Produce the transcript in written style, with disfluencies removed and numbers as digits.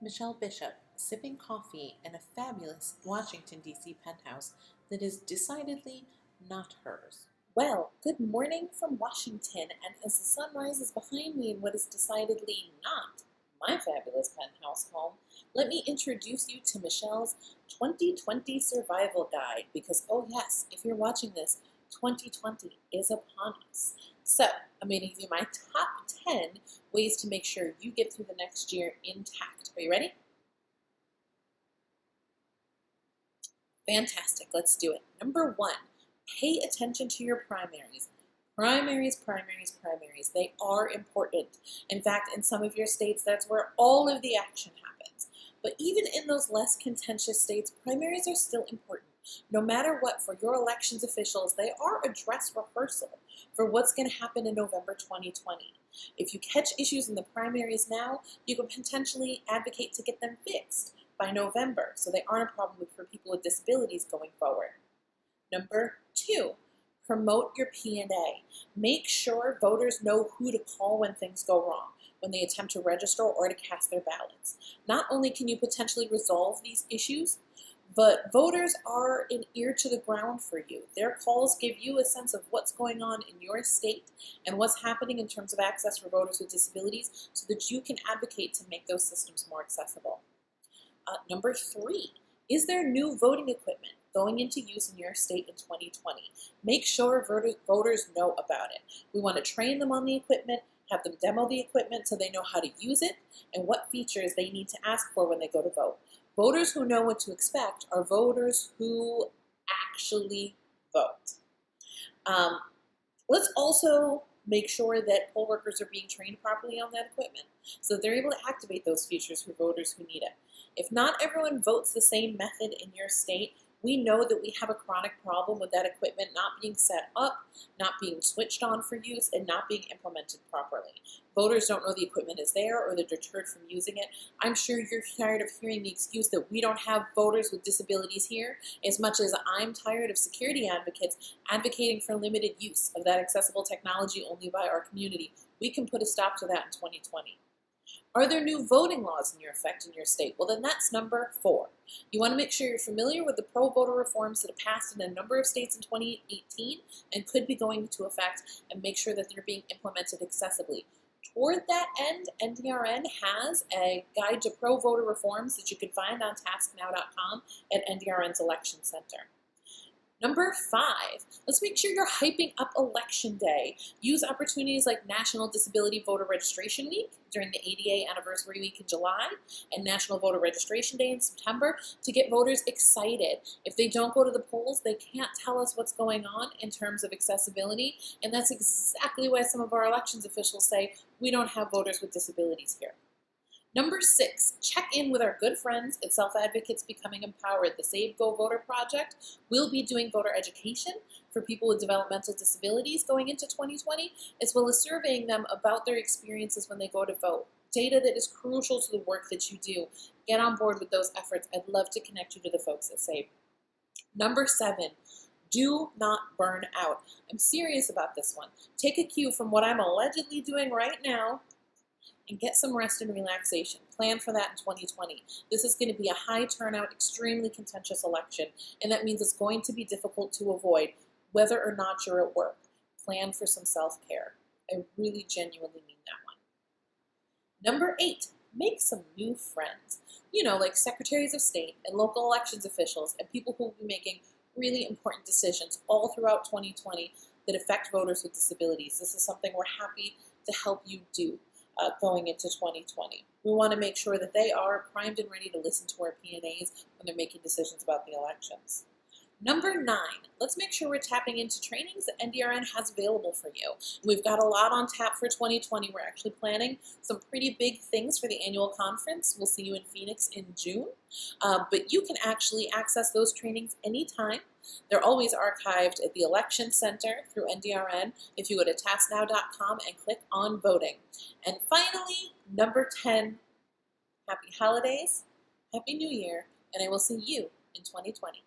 Michelle Bishop, sipping coffee in a fabulous Washington, D.C. penthouse that is decidedly not hers. Well, good morning from Washington, and as the sun rises behind me in what is decidedly not my fabulous penthouse home, let me introduce you to Michelle's 2020 Survival Guide, because oh yes, if you're watching this, 2020 is upon us. So, I'm going to give you my top 10 ways to make sure you get through the next year intact. Are you ready? Fantastic, let's do it. Number one, pay attention to your primaries. Primaries, primaries, primaries. They are important. In fact, in some of your states, that's where all of the action happens. But even in those less contentious states, primaries are still important. No matter what, for your elections officials, they are a dress rehearsal for what's going to happen in November 2020. If you catch issues in the primaries now, you can potentially advocate to get them fixed by November, so they aren't a problem for people with disabilities going forward. Number two, promote your P&A. Make sure voters know who to call when things go wrong, when they attempt to register or to cast their ballots. Not only can you potentially resolve these issues, but voters are an ear to the ground for you. Their calls give you a sense of what's going on in your state and what's happening in terms of access for voters with disabilities so that you can advocate to make those systems more accessible. Number three, is there new voting equipment going into use in your state in 2020? Make sure voters know about it. We want to train them on the equipment, have them demo the equipment so they know how to use it and what features they need to ask for when they go to vote. Voters who know what to expect are voters who actually vote. Let's also make sure that poll workers are being trained properly on that equipment so that they're able to activate those features for voters who need it. If not everyone votes the same method in your state, we know that we have a chronic problem with that equipment not being set up, not being switched on for use, and not being implemented properly. Voters don't know the equipment is there or they're deterred from using it. I'm sure you're tired of hearing the excuse that we don't have voters with disabilities here, as much as I'm tired of security advocates advocating for limited use of that accessible technology only by our community. We can put a stop to that in 2020. Are there new voting laws in effect in your state? Well, then that's number four. You want to make sure you're familiar with the pro-voter reforms that have passed in a number of states in 2018 and could be going into effect, and make sure that they're being implemented accessibly. Toward that end, NDRN has a guide to pro-voter reforms that you can find on tasknow.com at NDRN's Election Center. Number five, let's make sure you're hyping up Election Day. Use opportunities like National Disability Voter Registration Week during the ADA Anniversary Week in July and National Voter Registration Day in September to get voters excited. If they don't go to the polls, they can't tell us what's going on in terms of accessibility, and that's exactly why some of our elections officials say we don't have voters with disabilities here. Number six, check in with our good friends at Self Advocates Becoming Empowered. The Save Go Voter Project will be doing voter education for people with developmental disabilities going into 2020, as well as surveying them about their experiences when they go to vote. Data that is crucial to the work that you do. Get on board with those efforts. I'd love to connect you to the folks at Save. Number seven, do not burn out. I'm serious about this one. Take a cue from what I'm allegedly doing right now and get some rest and relaxation. Plan for that in 2020. This is going to be a high turnout, extremely contentious election, and that means it's going to be difficult to avoid whether or not you're at work. Plan for some self-care. I really genuinely mean that one. Number eight, make some new friends. You know, like secretaries of state and local elections officials and people who will be making really important decisions all throughout 2020 that affect voters with disabilities. This is something we're happy to help you do. Going into 2020. We want to make sure that they are primed and ready to listen to our P&As when they're making decisions about the elections. Number nine, let's make sure we're tapping into trainings that NDRN has available for you. We've got a lot on tap for 2020. We're actually planning some pretty big things for the annual conference. We'll see you in Phoenix in June, but you can actually access those trainings anytime. They're always archived at the Election Center through NDRN if you go to tasknow.com and click on voting. And finally, number 10, happy holidays, happy new year, and I will see you in 2020.